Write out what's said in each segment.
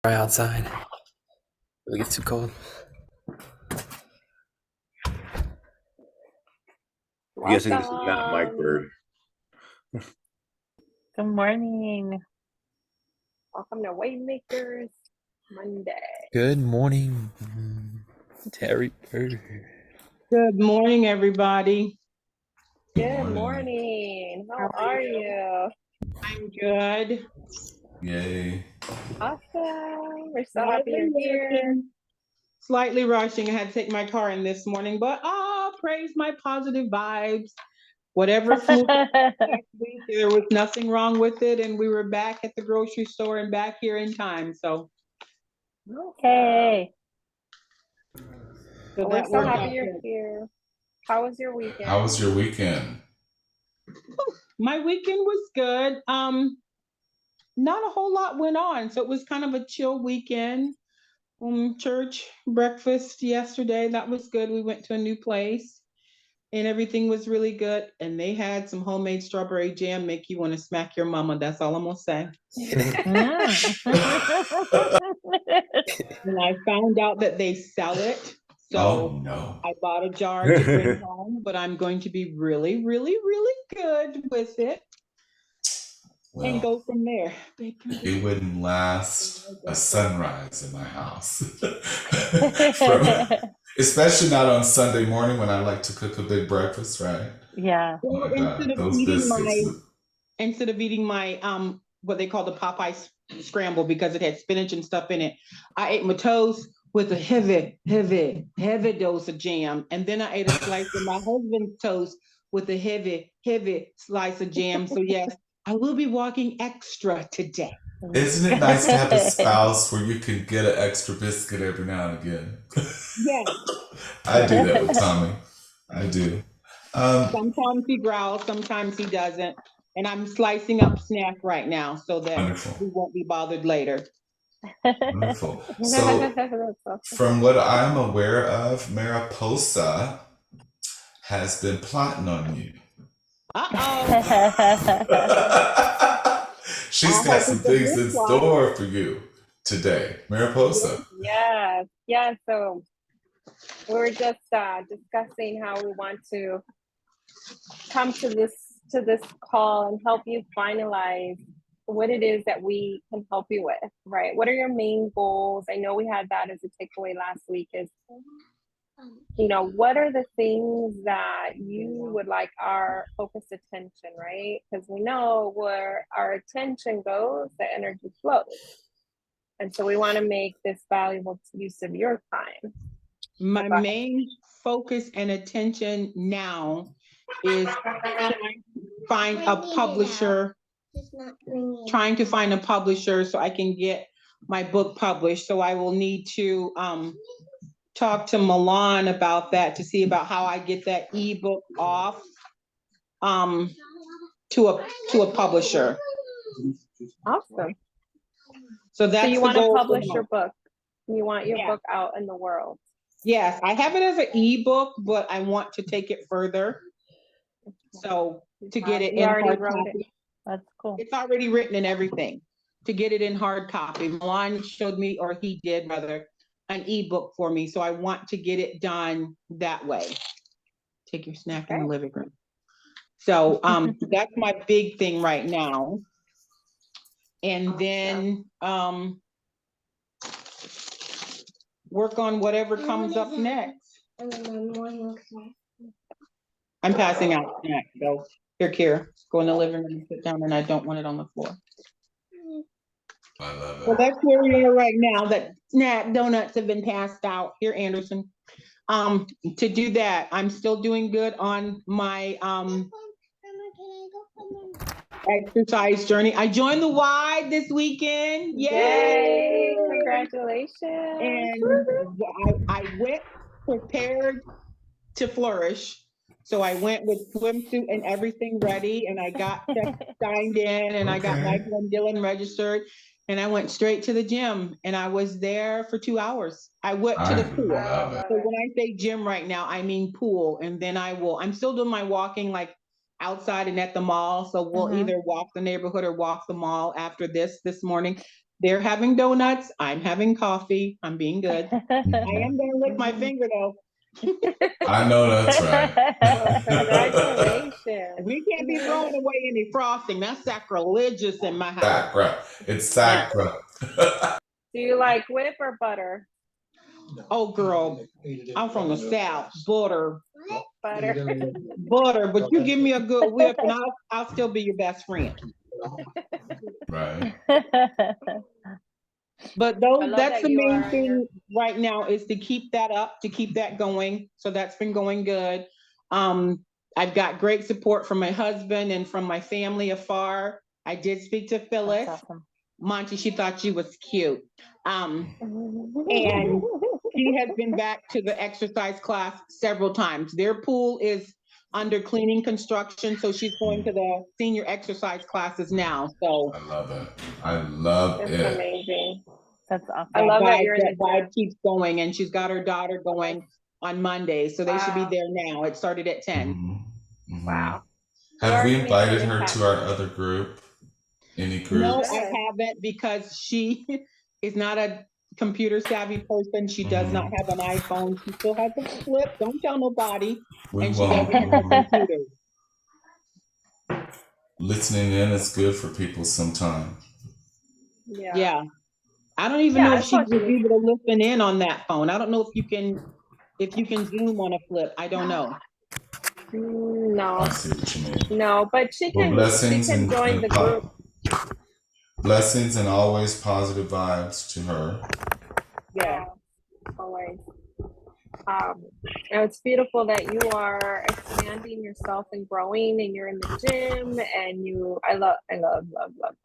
Try outside. It gets too cold. I'm guessing this is not Mike Welcome. Bird. Good morning. Welcome to Waymakers Monday. Good morning, Terry Bird. Good morning, everybody. Good morning. How are you? I'm good. Yay. Awesome. We're so happy you're here. Slightly rushing. I had to take my car in this morning, but praise my positive vibes. Whatever flew last week, there was nothing wrong with it, and we were back at the grocery store and back here in time. So, Hey. so We're that so worked happy out you're good. here. How was your weekend? How was your weekend? My weekend was good. Not a whole lot went on, so it was kind of a chill weekend. Church breakfast yesterday, that was good. We went to a new place and everything was really good. And they had some homemade strawberry jam, make you want to smack your mama. That's all I'm gonna say. And I found out that they sell it. So Oh no. I bought a jar to bring home, but I'm going to be really, really, really good with it and go from there. It wouldn't last a sunrise in my house. Especially not on Sunday morning when I like to cook a big breakfast, right? Yeah. Oh my God, those biscuits. Instead of eating my what they call the Popeye scramble because it had spinach and stuff in it, I ate my toast with a heavy dose of jam, and then I ate a slice of my husband's toast with a heavy slice of jam. So yes, I will be walking extra today. Isn't it nice to have a spouse where you can get an extra biscuit every now and again? Yes. I do that with Tommy. I do. Sometimes he growls, sometimes he doesn't. And I'm slicing up snack right now so that Wonderful. we won't be bothered later. Wonderful. So, from what I'm aware of, Mariposa has been plotting on you. She's got some things in store for you today, Mariposa. Yeah. So we were just discussing how we want to come to this call and help you finalize what it is that we can help you with, right? What are your main goals? I know we had that as a takeaway last week is, what are the things that you would like our focused attention, right? Because we know where our attention goes, the energy flows. And so we want to make this valuable use of your time. My main focus and attention now is trying to find a publisher so I can get my book published. So I will need to talk to Milan about that to see about how I get that ebook off to a publisher. Awesome. So that's you want to publish your book. You want your book out in the world. Yes, I have it as an ebook, but I want to take it further. So to get it in hard copy. That's cool. It's already written and everything. To get it in hard copy. Milan showed me, or he did rather, an ebook for me. So I want to get it done that way. Take your snack in the living room. So that's my big thing right now. And then work on whatever comes up next. I'm passing out snacks, so here, Kira, go in the living room and sit down, and I don't want it on the floor. I love it. Well, that's where we are right now. That snack donuts have been passed out. Here, Anderson. To do that, I'm still doing good on my exercise journey. I joined the Y this weekend. Yay! Congratulations. And I went prepared to flourish. So I went with swimsuit and everything ready, and I got signed in, and I got Michael and Dylan registered, and I went straight to the gym, and I was there for 2 hours. I went to the pool. So when I say gym right now, I mean pool, and then I'm still doing my walking like outside and at the mall. So we'll either walk the neighborhood or walk the mall after this morning. They're having donuts. I'm having coffee. I'm being good. I am gonna lick my finger though. I know that's right. Well, congratulations. We can't be throwing away any frosting. That's sacrilegious in my house. Sacra. It's sacra. Do you like whip or butter? Oh, girl, I'm from the South. Butter, Butter. butter. But you give me a good whip, and I'll still be your best friend. Right. But I those, love that's that the you main are- thing right now is to keep that up, to keep that going. So that's been going good. I've got great support from my husband and from my family afar. I did speak to Phyllis. That's awesome. Monty, she thought she was cute. And she has been back to the exercise class several times. Their pool is under cleaning construction, so she's going to the senior exercise classes now. So I love it. I love That's it. amazing. That's awesome. I love that you're in that the vibe gym. keeps going, and she's got her daughter going on Monday, so they should be Wow. there now. It started at 10. Mhm. Mhm. Wow. Have we You're invited making an her impact. to our other group? Any groups? No, Good. I haven't, because she is not a computer savvy person. She does not have an iPhone. She still has a flip. Don't tell nobody. We And she won't. doesn't have a computer. Listening in is good for people sometimes. Yeah. Yeah. I don't even Yeah, know I if she thought was she was- able to listen in on that phone. I don't know if you can Zoom on a flip. I don't know. No, I see what you mean. no, but she Well, can. She blessings can and, join and the group. blessings and always positive vibes to her. Yeah. Always. It's beautiful that you are expanding yourself and growing, and you're in the gym, and I love that.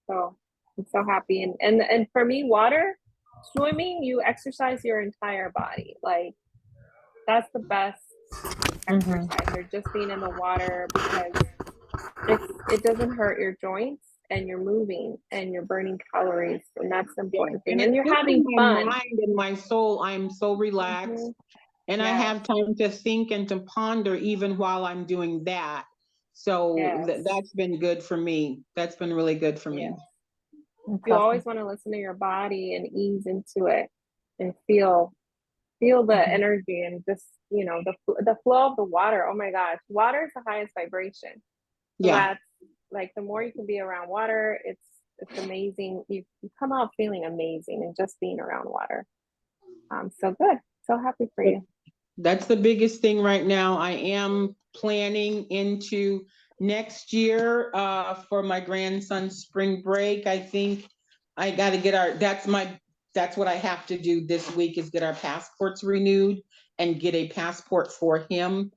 So I'm so happy, and for me, swimming, you exercise your entire body. Like that's the best exercise, or just being in the water, because it doesn't hurt your joints, and you're moving and you're burning calories, and that's the important thing. And it's you're good for having my fun. mind and my soul. I'm so relaxed. Mhm. And I Yes. have time to think and to ponder even while I'm doing that. So Yes. that's been good for me. That's been really good for me. Yes. That's You awesome. always want to listen to your body and ease into it, and feel the energy, and just the flow of the water. Oh my gosh, water is the highest vibration. So Yeah. that's like, the more you can be around water, it's amazing. You come out feeling amazing, and just being around water. So good. So happy for you. That's the biggest thing right now. I am planning into next year for my grandson's spring break. I think I got to get that's what I have to do this week, is get our passports renewed and get a passport for him,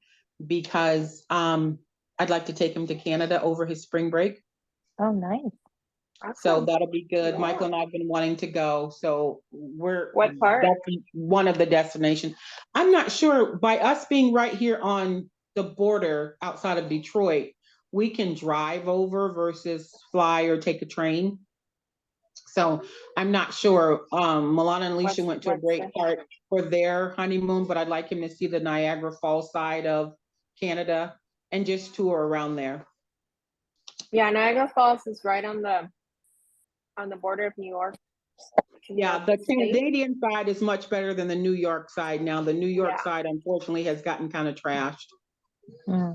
because I'd like to take him to Canada over his spring break. Oh, nice. So Awesome. that'll be good. Michael and I have been wanting to go. So What part? that's one of the destinations. I'm not sure, by us being right here on the border outside of Detroit, we can drive over versus fly or take a train. So I'm not sure. Milana and Alicia went to a great part for their honeymoon, but I'd like him to see the Niagara Falls side of Canada and just tour around there. Yeah, Niagara Falls is right on the border of New York. Yeah, the Canadian side is much better than the New York side now. The New York Yeah. side, unfortunately, has gotten kind of trashed.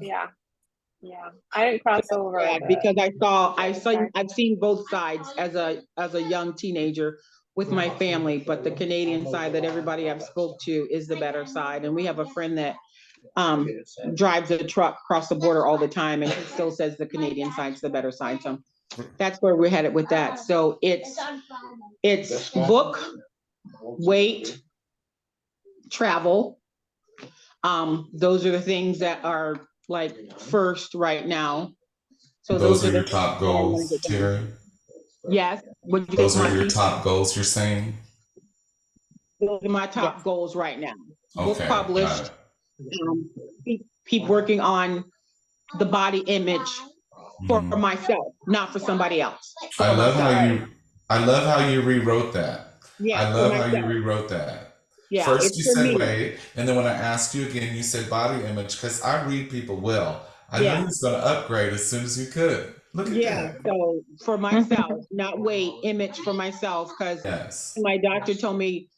Yeah. I didn't cross over Because I've seen both sides as a young teenager with my family, but the Canadian side that everybody I've spoke to is the better side. And we have a friend that drives a truck across the border all the time, and he still says the Canadian side's the better side. So that's where we're headed with that. So it's book, wait, travel. Those are the things that are like first right now. So those are the your top goals, Terry? Yes. Those are your top goals, you're saying? Those are my top goals right now. Book Okay, published. Keep working on the body image for myself, not for somebody else. I love how you rewrote that. Yeah, I love how you rewrote that. Yeah, first you said wait, and then when I asked you again, you said body image, because I read people well. I knew he was going to upgrade as soon as we could. Look at Yeah, that. so for myself, not weight, image for myself, because Yes. my doctor told me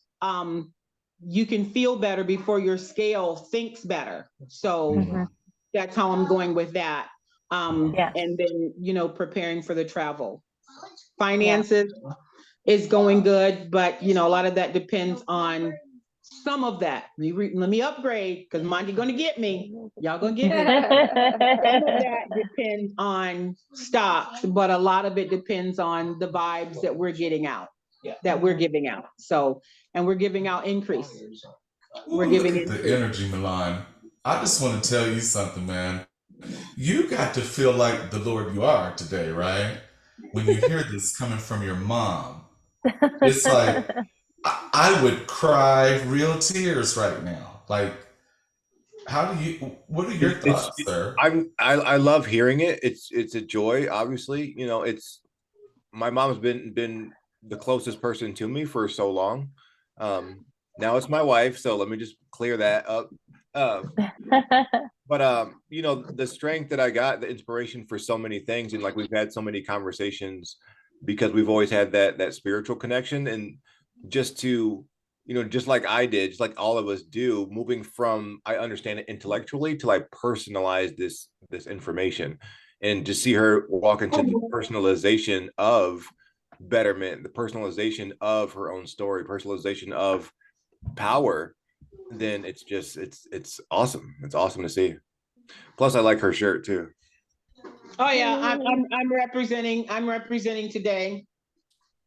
you can feel better before your scale thinks better. So Mhm. that's how I'm going with that. Yeah. And then, preparing for the travel. Finances is going good, but a lot of that depends on some of that. Let me upgrade because Monty gonna get me. Y'all gonna get me. Some of that depends on stocks, but a lot of it depends on the vibes that we're getting out, that we're giving out. So, and we're giving out increase. Ooh, We're look giving at the increase. energy, Milan. I just want to tell you something, man. You got to feel like the Lord you are today, right? When you hear this coming from your mom, it's like I would cry real tears right now. Like, what are your thoughts, sir? I love hearing it. It's a joy, obviously. It's my mom's been the closest person to me for so long. Now it's my wife, so let me just clear that up. But the strength that I got, the inspiration for so many things, and like we've had so many conversations because we've always had that spiritual connection, and just to just like I did, just like all of us do, moving from I understand it intellectually to like personalize this information, and to see her walk into the personalization of betterment, the personalization of her own story, personalization of power, then it's awesome. It's awesome to see. Plus, I like her shirt too. Oh yeah, I'm representing today.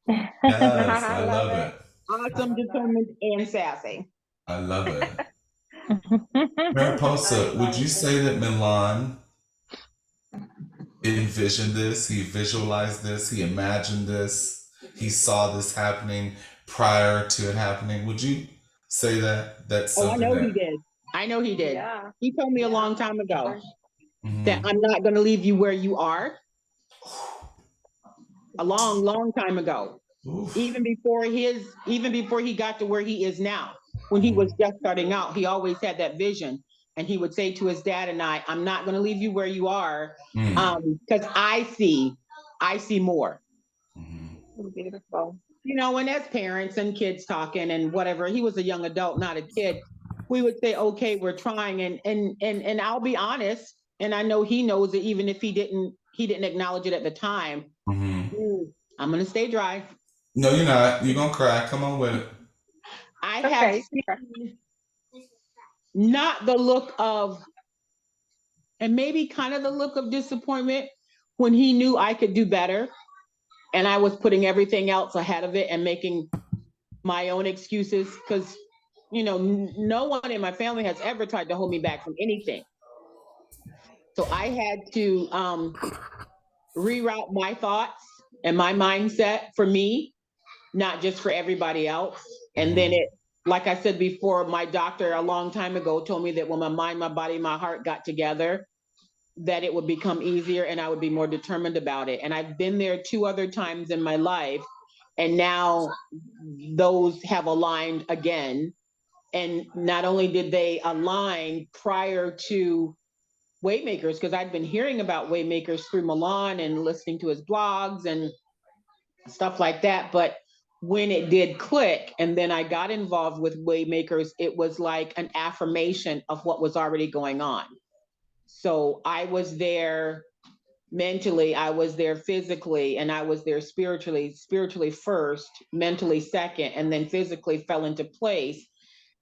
Yes, I I love love it. it. Awesome, determined, and sassy. I love it. I Mariposa, would love you it. say that Milan envisioned this? He visualized this? He imagined this? He saw this happening prior to it happening? Would you say that that's Oh, I something know he that? did. I know he did. Yeah. He told me a Yeah, long time ago sure. that Mhm. I'm not going to leave you where you are. A long, long time ago. Oof. Even before he got to where he is now. When he was just starting out, he always had that vision. And he would say to his dad and I'm not going to leave you where you are. Because I see more. Beautiful. And as parents and kids talking and whatever, he was a young adult, not a kid. We would say, okay, we're trying. And I'll be honest. And I know he knows it, even if he didn't acknowledge it at the time. I'm going to stay dry. No, you're not. You're going to cry. Come on with it. I Okay, have you can cry. seen not the look of, and maybe kind of the look of disappointment when he knew I could do better. And I was putting everything else ahead of it and making my own excuses because, no one in my family has ever tried to hold me back from anything. So I had to reroute my thoughts and my mindset for me, not just for everybody else. And then like I said before, my doctor a long time ago told me that when my mind, my body, my heart got together, that it would become easier and I would be more determined about it. And I've been there 2 other times in my life. And now those have aligned again. And not only did they align prior to Waymakers, because I'd been hearing about Waymakers through Milan and listening to his blogs and stuff like that. But when it did click and then I got involved with Waymakers, it was like an affirmation of what was already going on. So I was there mentally, I was there physically, and I was there spiritually first, mentally second, and then physically fell into place.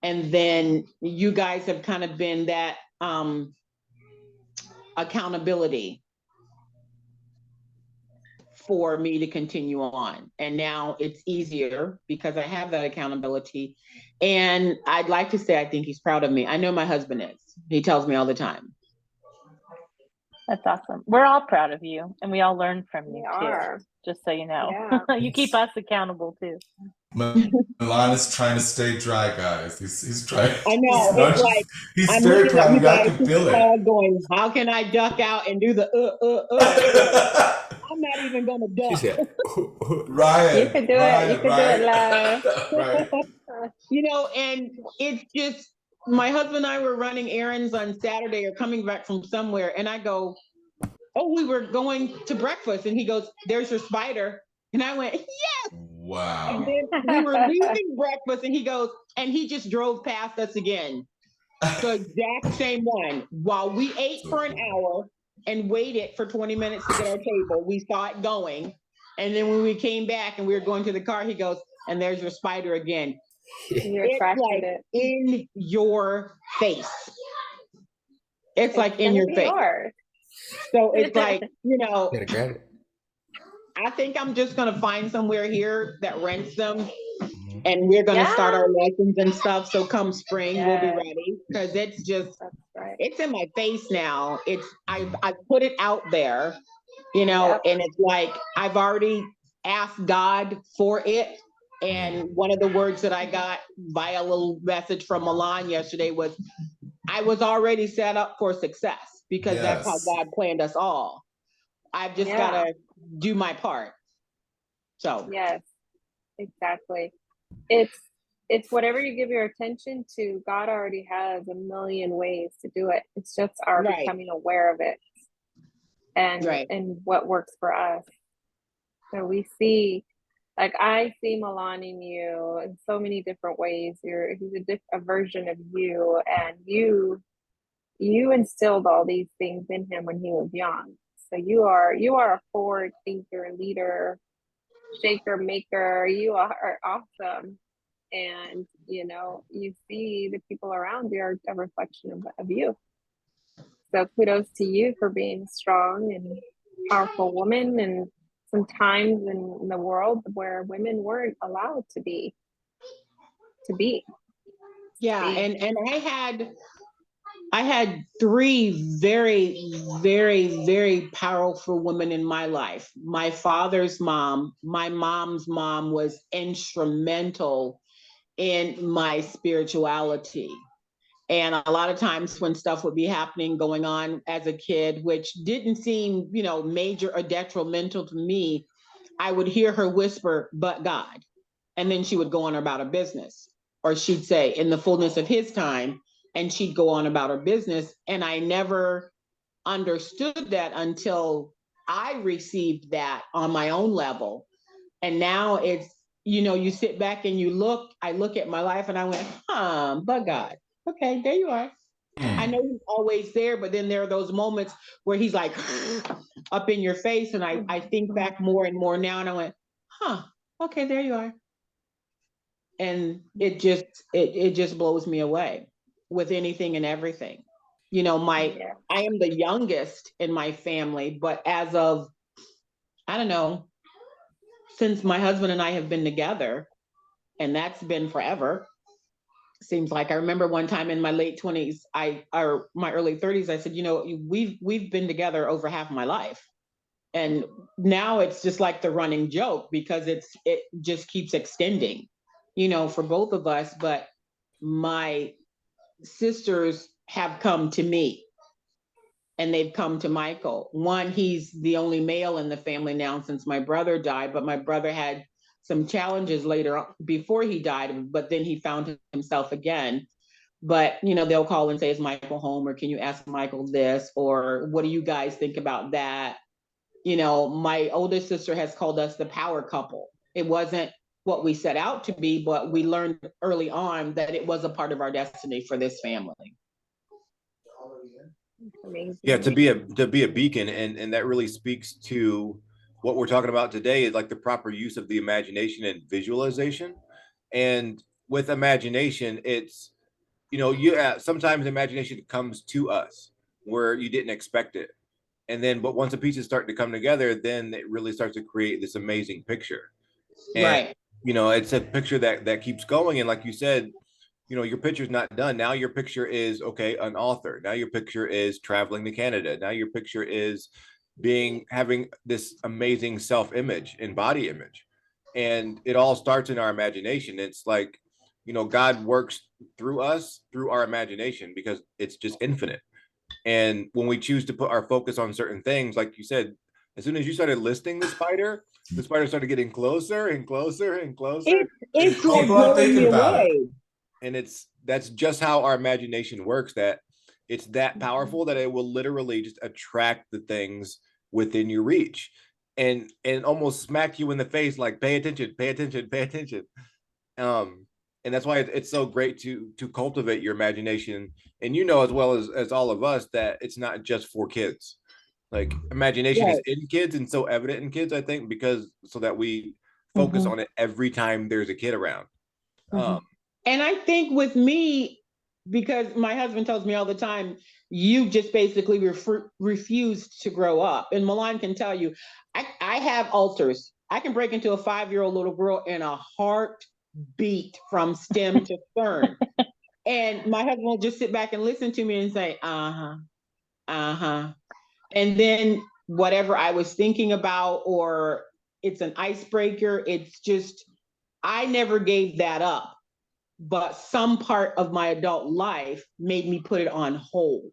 And then you guys have kind of been that accountability for me to continue on. And now it's easier because I have that accountability. And I'd like to say I think he's proud of me. I know my husband is. He tells me all the time. That's awesome. We're all proud of you, and we all learn from We you too. are. Just so you know, Yeah. you keep us accountable too. Milan is trying to stay dry, guys. He's trying. I know. It's like He's I'm very looking at proud you of you. I guys can feel it. going, how can I duck out and do the I'm not even gonna duck. She said, Ryan. You could do it. You could do it, love. Right. And it's just my husband and I were running errands on Saturday or coming back from somewhere, and I go, oh, we were going to breakfast. And he goes, there's your spider. And I went, and Wow. then we were leaving breakfast and he goes, and he just drove past us again. The exact same one. While we ate So for an cool. hour and waited for 20 minutes to get our table, we saw it going. And then when we came back and we were going to the car, he goes, and there's your spider again. You It's attracted like it. in your face. It's like in gonna your be face. yours. So it's like, you know, Gotta grab it. I think I'm just gonna find somewhere here that rents them, Mhm. and we're gonna start Yeah. our lessons and stuff. So come spring, we'll be Yes. ready because it's just That's right. it's in my face now. It's Mhm. I put it out there, you know, Yep. and it's like I've already asked God for it. And one of the words that I got via a little message from Milan yesterday was, I was already set up for success because that's how Yes. God planned us all. I've just Yeah. gotta do my part. So Yes, exactly. It's whatever you give your attention to, God already has a million ways to do it. It's just our right, becoming aware of it and right. what works for us. So we see, like I see Milan in you in so many different ways. He's a version of you, and you instilled all these things in him when he was young. So you are a forward thinker, leader, shaker, maker. You are awesome. And you see the people around you are a reflection of you. So kudos to you for being a strong and powerful woman, and some times in the world where women weren't allowed to be to be Yeah, be and I had three very, very, very powerful women in my life. My father's mom, my mom's mom was instrumental in my spirituality. And a lot of times when stuff would be happening going on as a kid, which didn't seem, major or detrimental to me, I would hear her whisper, but God. And then she would go on about her business. Or she'd say, in the fullness of his time, and she'd go on about her business. And I never understood that until I received that on my own level. And now it's, you sit back and I look at my life and I went, but God, okay, there you are. I Mm. know he's always there, but then there are those moments where he's like up in your face. And I think back more and more now and I went, okay, there you are. And it just blows me away with anything and everything. yeah. I am the youngest in my family, but as of, I don't know, since my husband and I have been together, and that's been forever. Seems like I remember one time in my late 20s, or my early 30s, I said, we've been together over half my life. And now it's just like the running joke because it just keeps extending, for both of us. But my sisters have come to me and they've come to Michael. One, he's the only male in the family now since my brother died, but my brother had some challenges later on before he died, but then he found himself again. But they'll call and say, is Michael home? Or can you ask Michael this? Or what do you guys think about that? My oldest sister has called us the power couple. It wasn't what we set out to be, but we learned early on that it was a part of our destiny for this family. Amazing. Yeah, to be a beacon, and that really speaks to what we're talking about today, is like the proper use of the imagination and visualization. And with imagination, it's sometimes imagination comes to us where you didn't expect it. And then but once the pieces start to come together, then it really starts to create this amazing picture. And Right. it's a picture that keeps going. And like you said, your picture's not done. Now your picture is, okay, an author. Now your picture is traveling to Canada. Now your picture is having this amazing self-image and body image. And it all starts in our imagination. It's like, God works through us, through our imagination, because it's just infinite. And when we choose to put our focus on certain things, like you said, as soon as you started listing the spider started getting closer and closer and closer. It's like Keep on blowing me thinking about it. away. And that's just how our imagination works, that it's that powerful that it will literally just attract the things within your reach, and almost smack you in the face like, pay attention, pay attention, pay attention. And that's why it's so great to cultivate your imagination. And you know as well as all of us that it's not just for kids. Like imagination is Right. in kids and so evident in kids, I think, because so that we focus Mhm. on it every time there's a kid around. Mhm. And I think with me, because my husband tells me all the time, you just basically refused to grow up. And Milan can tell you, I have ulcers. I can break into a 5-year-old little girl in a heartbeat from stem to stern. And my husband will just sit back and listen to me and say, uh-huh, uh-huh. And then whatever I was thinking about, or it's an icebreaker, it's just, I never gave that up. But some part of my adult life made me put it on hold.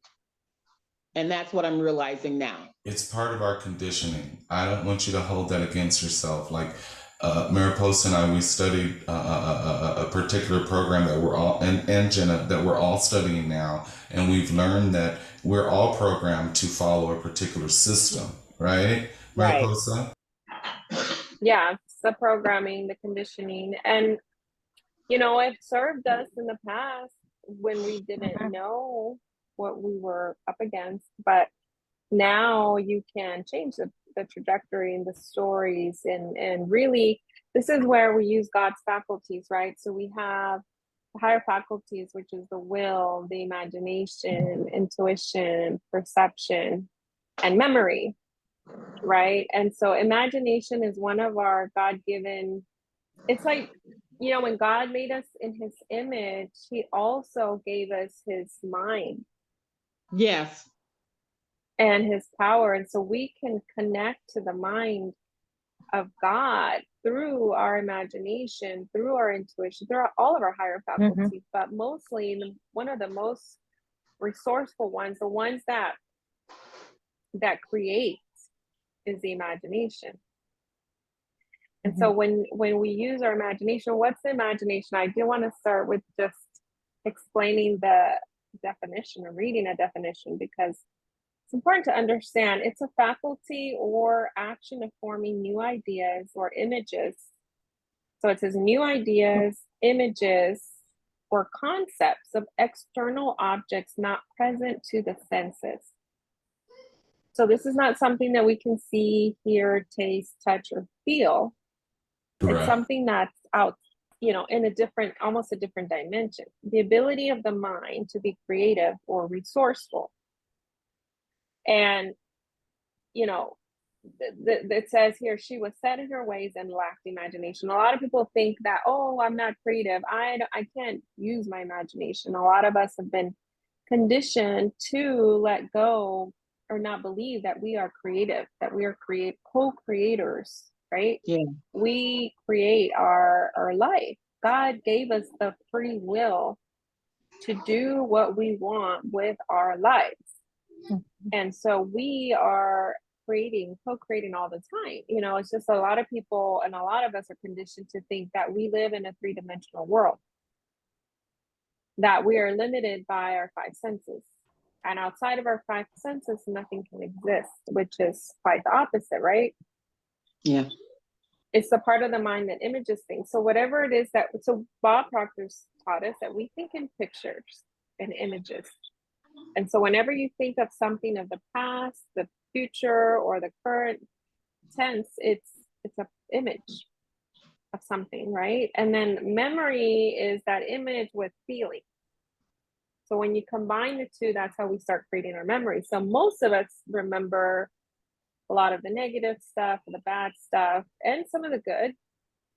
And that's what I'm realizing now. It's part of our conditioning. I don't want you to hold that against yourself. Like Mariposa and I, we studied a particular program that we're all, and Jenna, that we're all studying now. And we've learned that we're all programmed to follow a particular system, right? Right. Mariposa? Yeah, it's the programming, the conditioning. And, you know, it served us in the past when we didn't know what we were up against. But now you can change the trajectory and the stories. And really, this is where we use God's faculties, right? So we have the higher faculties, which is the will, the imagination, intuition, perception, and memory, right? And so imagination is one of our God-given, it's like, you know, when God made us in his image, he also gave us his mind Yes. and his power. And so we can connect to the mind of God through our imagination, through our intuition, through all of our higher faculties, but mostly one of the most resourceful ones, the ones that create, is the imagination. And so when we use our imagination, what's the imagination? I do want to start with just explaining the definition or reading a definition, because it's important to understand it's a faculty or action of forming new ideas or images. So it says new ideas, images, or concepts of external objects not present to the senses. So this is not something that we can see, hear, taste, touch, or feel. Correct. It's something that's out, you know, in a different, almost a different dimension. The ability of the mind to be creative or resourceful. And, you know, it says here, she was set in her ways and lacked imagination. A lot of people think that, oh, I'm not creative, I can't use my imagination. A lot of us have been conditioned to let go or not believe that we are creative, that we are co-creators, right? Yeah. We create our life. God gave us the free will to do what we want with our lives. And so we are co-creating all the time. You know, it's just a lot of people and a lot of us are conditioned to think that we live in a 3-dimensional world, that we are limited by our 5 senses. And outside of our 5 senses, nothing can exist, which is quite the opposite, right? Yeah. It's the part of the mind that images things. So whatever it is so Bob Proctor's taught us that we think in pictures and images. And so whenever you think of something of the past, the future, or the current tense, it's an image of something, right? And then memory is that image with feeling. So when you combine the two, that's how we start creating our memory. So most of us remember a lot of the negative stuff, the bad stuff, and some of the good,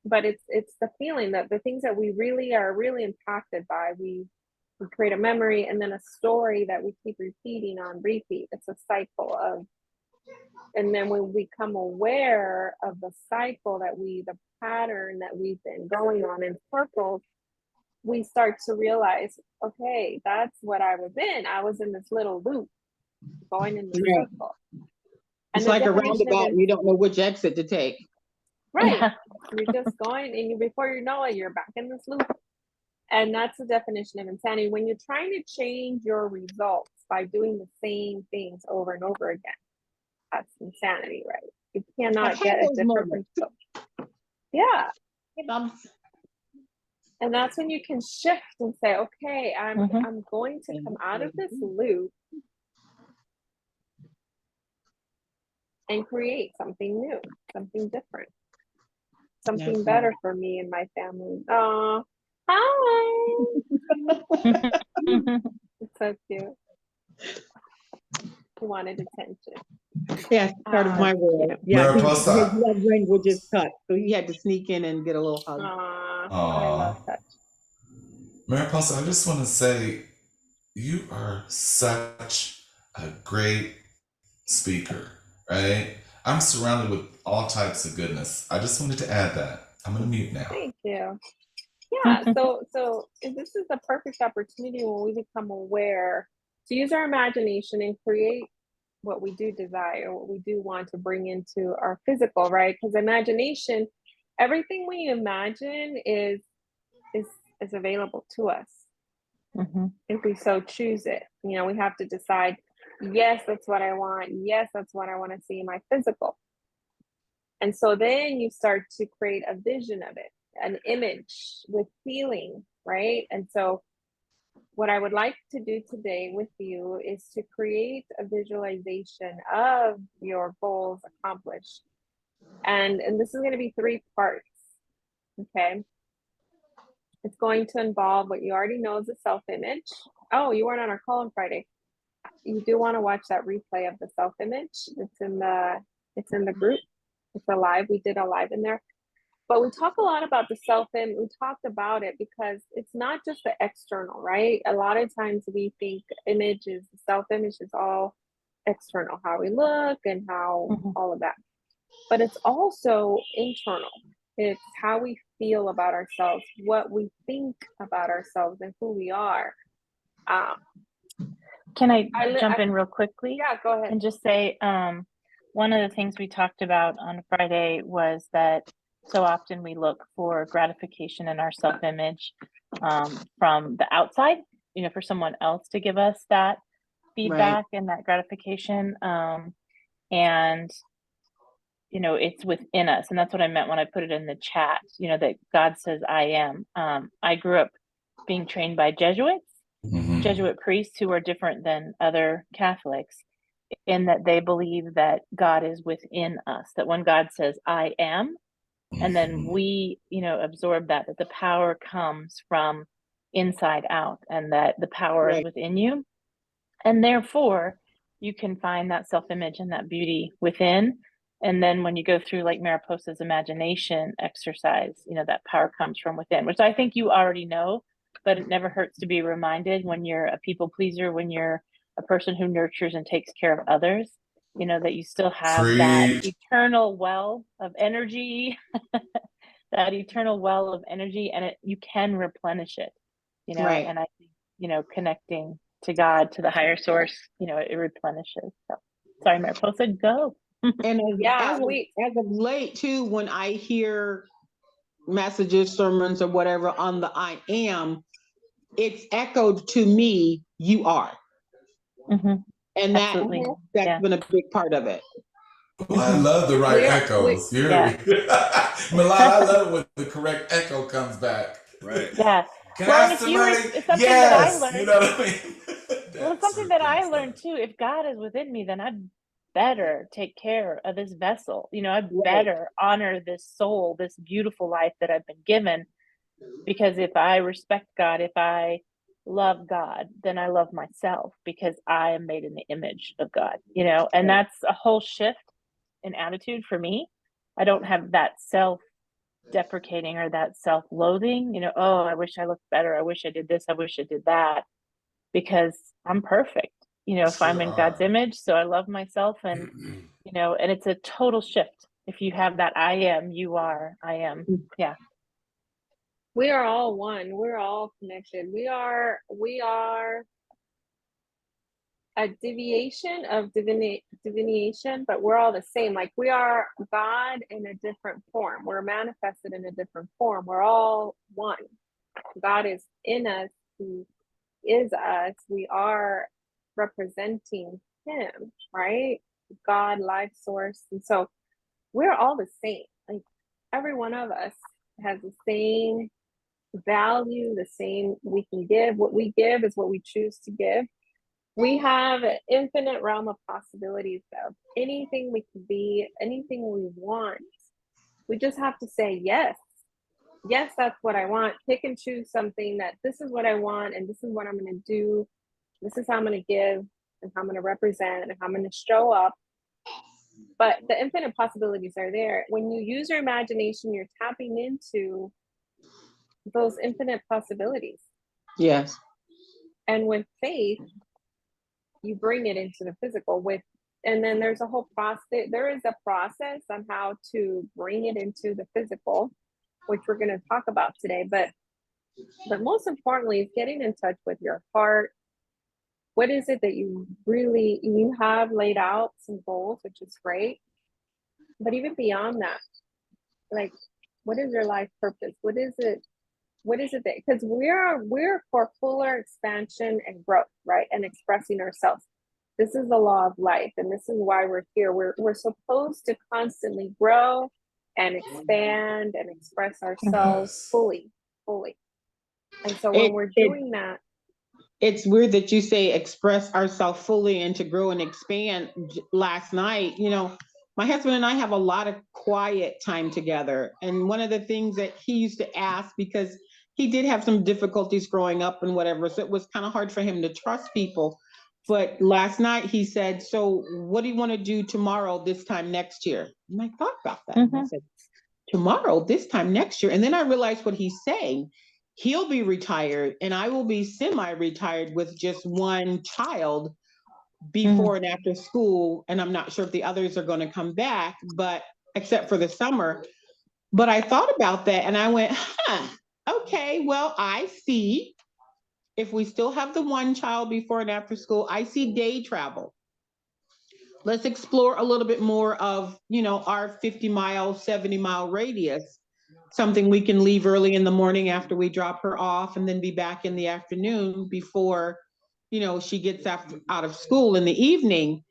but it's the feeling, that the things that we really are really impacted by. We create a memory and then a story that we keep repeating on repeat. It's a cycle of, and then when we become aware of the cycle the pattern that we've been going on in circles, we start to realize, okay, that's what I was in. I was in this little loop going in the circle. It's And like a roundabout and you don't know which exit to take. Right. You're just going, and before you know it, you're back in this loop. And that's the definition of insanity. When you're trying to change your results by doing the same things over and over again. That's insanity, right? You I've cannot had get a those different moments. perspective. Yeah. Um, And that's when you can shift and say, okay, Mhm. I'm going to come out of this loop and create something new, something different, something better for me and my family. Oh, hi. It's so cute. He wanted attention. Yeah, part of my world. cute. Yeah, his Mariposa. love language is touch, so he had to sneak in and get a little hug. I love Aw. touch. Mariposa, I just want to say you are such a great speaker, right? I'm surrounded with all types of goodness. I just wanted to add that. I'm gonna mute now. Thank you. Yeah, so this is the perfect opportunity when we become aware to use our imagination and create what we do desire, what we do want to bring into our physical, right? Because imagination, everything we imagine is available to us Mhm. if we so choose it. You know, we have to decide, yes, that's what I want. Yes, that's what I want to see in my physical. And so then you start to create a vision of it, an image with feeling, right? And so what I would like to do today with you is to create a visualization of your goals accomplished. And this is going to be 3 parts. Okay. It's going to involve what you already know is a self-image. Oh, you weren't on our call on Friday. You do want to watch that replay of the self-image. It's in the group. It's a live. We did a live in there. But we talk a lot about the self-image. We talked about it because it's not just the external, right? A lot of times we think images, self-image is all external, how we look and how Mhm. all of that. But it's also internal. It's how we feel about ourselves, what we think about ourselves and who we are. Can I jump in real quickly? Yeah, go ahead. And just say, one of the things we talked about on Friday was that so often we look for gratification in our self-image from the outside, you know, for someone else to give us that feedback and that gratification. And, you know, it's within us. And that's what I meant when I put it in the chat, you know, that God says, I am. I grew up being trained by Jesuits. Mhm. Jesuit priests who are different than other Catholics in that they believe that God is within us, that when God says, I am, and then Mhm. we, you know, absorb that the power comes from inside out and that the power is within you. And therefore, you can find that self-image and that beauty within. And then when you go through like Mariposa's imagination exercise, you know, that power comes from within, which I think you already know, but it never hurts to be reminded when you're a people pleaser, when you're a person who nurtures and takes care of others, you know, that you still have that Preach. eternal well of energy, that eternal well of energy, and you can replenish it, you know, and I think, you know, connecting to God, to the higher source, you know, it replenishes. So sorry, Mariposa, go. And Yeah, as of late too, when I hear messages, sermons, or whatever on the I am, it's echoed to me, you are. Mhm. And Absolutely. that's Yeah. been a big part of it. Oh, I love the right echoes. You hear me? Milan, I love it when the correct echo comes back. Right. Yeah. Can I Well, and have if some you money? it's something that I Yes. You learned. know what I mean? Well, it's That something sort that of I thing's learned there. too. If God is within me, then I'd better take care of this vessel. You know, I'd Right. better honor this soul, this beautiful life that I've been given. Because if I respect God, if I love God, then I love myself because I am made in the image of God, you know, and that's a whole shift in attitude for me. I don't have that self deprecating or that self loathing, you know, oh, I wish I looked better. I wish I did this. I wish I did that because I'm perfect, you know, if I'm Sure in God's are. image. So I love myself and, you know, and it's a total shift. If you have that I am, you are, I am. Yeah. we are all one. We're all connected. We are a deviation of divination, but we're all the same. Like we are God in a different form. We're manifested in a different form. We're all one. God is in us. He is us. We are representing Him, right? God, life source. And so we're all the same. Like every one of us has the same value, the same we can give. What we give is what we choose to give. We have an infinite realm of possibilities of anything we can be, anything we want. We just have to say yes. Yes, that's what I want. Pick and choose something that this is what I want, and this is what I'm going to do. This is how I'm going to give, and how I'm going to represent, and how I'm going to show up. But the infinite possibilities are there. When you use your imagination, you're tapping into those infinite possibilities. Yes. And with faith, you bring it into the physical and then there's a whole process. There is a process on how to bring it into the physical, which we're going to talk about today. But most importantly is getting in touch with your heart. What is it that you have laid out some goals, which is great. But even beyond that, like, what is your life purpose? What is it that, because we're for fuller expansion and growth, right? And expressing ourselves. This is the law of life, and this is why we're here. We're supposed to constantly grow and expand and express ourselves fully. And so when we're doing that, it's weird that you say express ourselves fully and to grow and expand. Last night, my husband and I have a lot of quiet time together. And one of the things that he used to ask, because he did have some difficulties growing up and whatever, so it was kind of hard for him to trust people. But last night he said, so what do you want to do tomorrow this time next year? And I thought about that. And I said, tomorrow this time next year. And then I realized what he's saying. He'll be retired and I will be semi-retired with just one child before and after school. And I'm not sure if the others are going to come back, but except for the summer. But I thought about that and I went, okay, well, I see if we still have the one child before and after school, I see day travel. Let's explore a little bit more of, our 50-mile, 70-mile radius. Something we can leave early in the morning after we drop her off and then be back in the afternoon before, she gets out of school in the evening.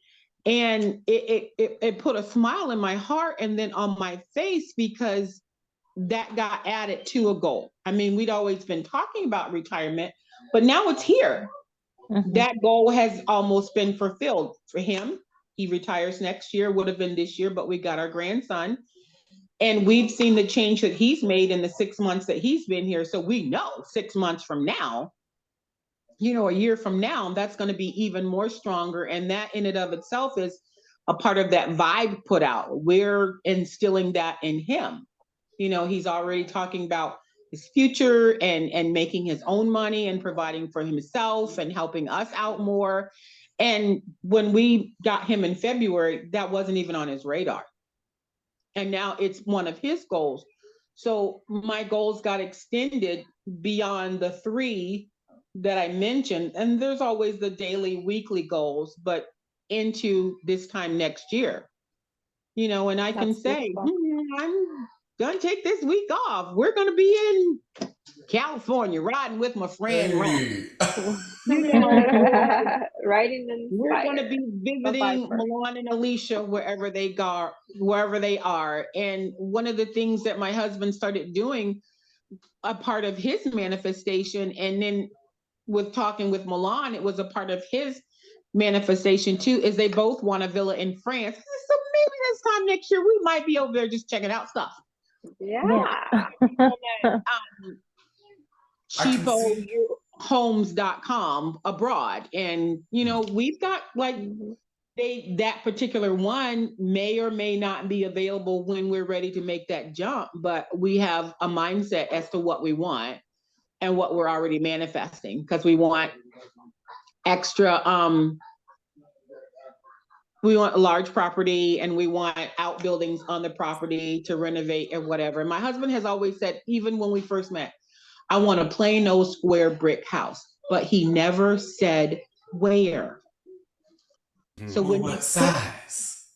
And it put a smile in my heart and then on my face, because that got added to a goal. I mean, we'd always been talking about retirement, but now it's here. That goal has almost been fulfilled for him. He retires next year, would have been this year, but we got our grandson. And we've seen the change that he's made in the 6 months that he's been here. So we know 6 months from now, a year from now, that's going to be even more stronger. And that in and of itself is a part of that vibe put out. We're instilling that in him. He's already talking about his future and making his own money and providing for himself and helping us out more. And when we got him in February, that wasn't even on his radar. And now it's one of his goals. So my goals got extended beyond the 3 that I mentioned. And there's always the daily, weekly goals, but into this time next year, and I can say, I'm going to take this week off. We're going to be in California riding with my friend Ron. Riding in we're going to be visiting Milan and Alicia wherever they are. And one of the things that my husband started doing, a part of his manifestation, and then with talking with Milan, it was a part of his manifestation too, is they both want a villa in France. So maybe this time next year we might be over there just checking out stuff. cheapohomes.com abroad. And we've got that particular one may or may not be available when we're ready to make that jump, but we have a mindset as to what we want and what we're already manifesting, because we want extra we want a large property and we want outbuildings on the property to renovate and whatever. My husband has always said, even when we first met, I want a plain old square brick house, but he never said where. So what size?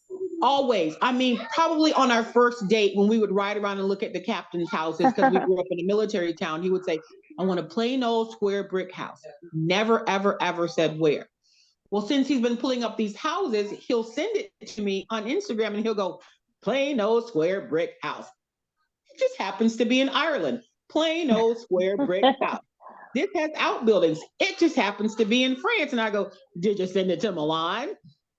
Always. I mean, probably on our first date when we would ride around and look at the captain's houses, because we grew up in a military town, he would say, I want a plain old square brick house. Never, ever, ever said where. Well, since he's been pulling up these houses, he'll send it to me on Instagram and he'll go, plain old square brick house. It just happens to be in Ireland. Plain old square brick house. This has outbuildings. It just happens to be in France. And I go, did you send it to Milan?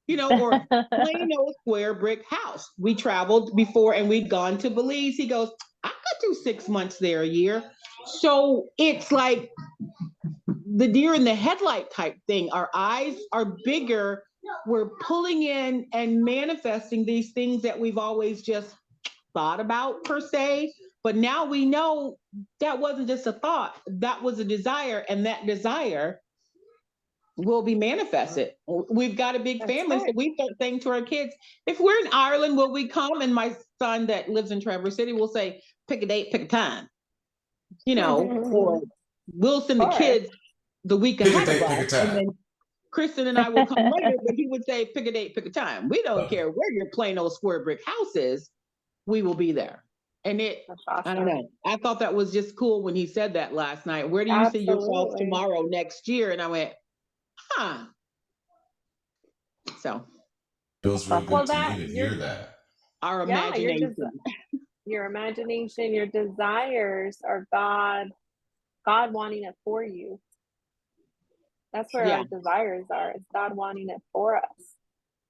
You know, or plain old square brick house. We traveled before and we'd gone to Belize. He goes, I could do 6 months there a year. So it's like the deer in the headlight type thing. Our eyes are bigger. We're pulling in and manifesting these things that we've always just thought about per se. But now we know that wasn't just a thought, that was a desire, and that desire will be manifested. We've got a big family, so we start saying to our kids, if we're in Ireland, will we come? And my son that lives in Traverse City will say, pick a date, pick a time. You know, or we'll send the kids the week ahead of us, and then Kristen and I will come later, but he would say, pick a date, pick a time. We don't care where your plain old square brick house is, we will be there. And I don't know. I thought that was just cool when he said that last night. Where do you see yourself tomorrow, next year? And I went, huh. So. Feels real good to me to hear that. Our imagination. Your imagination, your desires are God wanting it for you. That's where our desires are. It's God wanting it for us.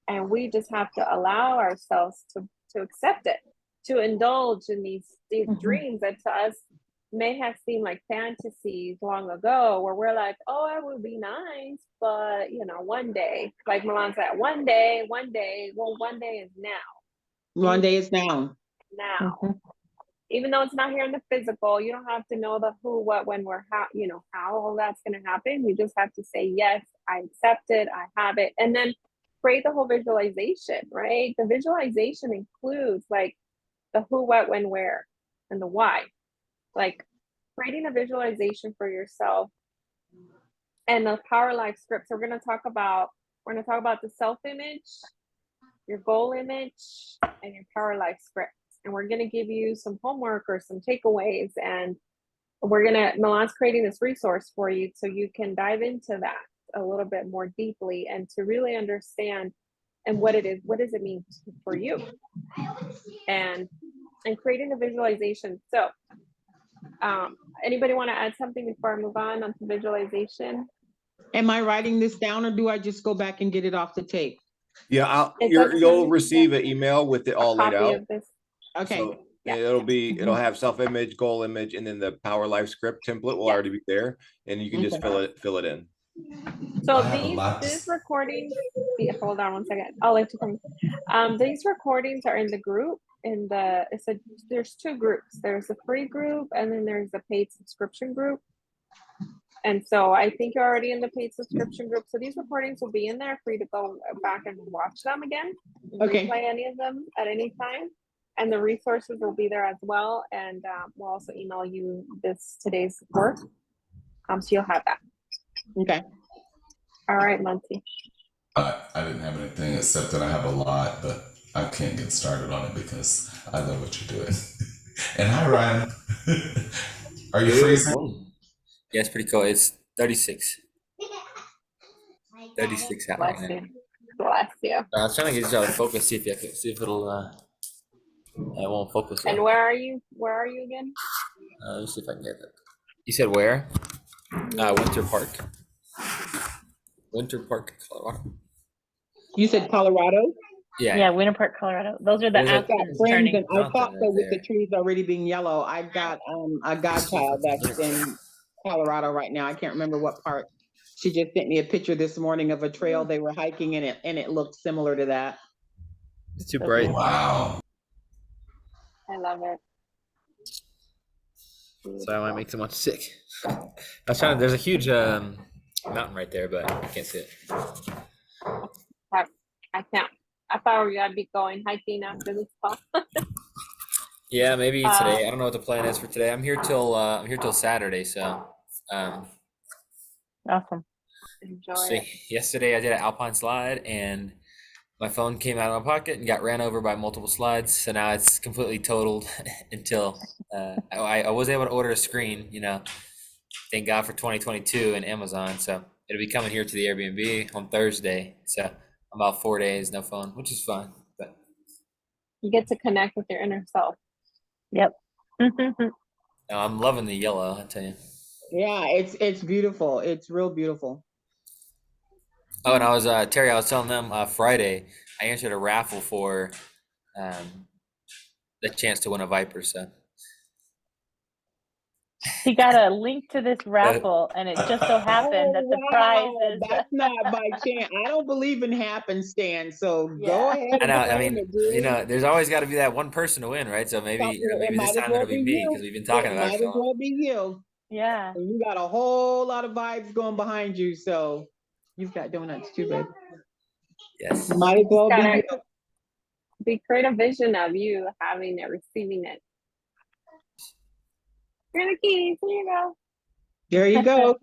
And we just have to allow ourselves to accept it, to indulge in these dreams that to us may have seemed like fantasies long ago, where we're like, oh, it would be nice, but you know, one day, like Milan said, one day, well, one day is now. One day is now. Even though it's not here in the physical, you don't have to know the who, what, when, where, how, you know, how all that's going to happen. You just have to say, yes, I accept it, I have it. And then create the whole visualization, right? The visualization includes like the who, what, when, where, and the why. Like creating a visualization for yourself and the power life script. So we're going to talk about the self-image, your goal image, and your power life script. And we're going to give you some homework or some takeaways. And Milan's creating this resource for you so you can dive into that a little bit more deeply and to really understand and what it is, what does it mean for you? And creating a visualization. So anybody want to add something before I move on to visualization? Am I writing this down or do I just go back and get it off the tape? Yeah, you'll receive an email with it all laid out. Okay. So it'll have self-image, goal image, and then the Power Life script template will already be there, and you can just fill it in. So these recordings, hold on one second. I'll let you come. These recordings are in the group. There's two groups. There's a free group, and then there's a paid subscription group. And so I think you're already in the paid subscription group. So these recordings will be in there for you to go back and watch them again. Okay. Replay any of them at any time. And the resources will be there as well. And we'll also email you today's work. So you'll have that. Okay. All right, Monty. I didn't have anything except that I have a lot, but I can't get started on it because I love what you're doing. And hi, Ryan. Are you freezing? Yeah, it's pretty cool. It's 36. 36 out right now. Bless you. I was trying to get this out of focus, see if it'll it won't focus. And where are you? Where are you again? Let me see if I can get that. You said where? Winter Park. Winter Park, Colorado. You said Colorado? Yeah, Winter Park, Colorado. Those are the Aspens turning. I thought so with the trees already being yellow. I've got a godchild that's in Colorado right now. I can't remember what part. She just sent me a picture this morning of a trail they were hiking in it, and it looked similar to that. It's too bright. Wow. I love it. So I might make someone sick. I was trying to, there's a huge mountain right there, but I can't see it. I can't. If I were you, I'd be going hiking after this call. Yeah, maybe today. I don't know what the plan is for today. I'm here till Saturday, so Awesome. Enjoy it. Yesterday I did an alpine slide and my phone came out of my pocket and got ran over by multiple slides. So now it's completely totaled until I was able to order a screen, thank God for 2022 and Amazon. So it'll be coming here to the Airbnb on Thursday. So about 4 days, no phone, which is fine. But You get to connect with your inner self. Yep. no, I'm loving the yellow, I tell you. Yeah, it's beautiful. It's real beautiful. Oh, and I was Terry, I was telling them Friday I answered a raffle for the chance to win a Viper. So He got a link to this raffle, and it just so happened that the prize is. That's not by chance. I don't believe in happenstance, so go Yeah. ahead I and know. I claim mean, it, dude. there's always got to be that one person to win, right? So maybe It maybe this might as time well it'll be be me you. because we've been talking It about might it as so long. well be you. Yeah. And you got a whole lot of vibes going behind you, so you've got donuts too, babe. Yes. Might as well be Gotta you. create a vision of you having it, receiving it. Here are the keys. Here you go. There you go.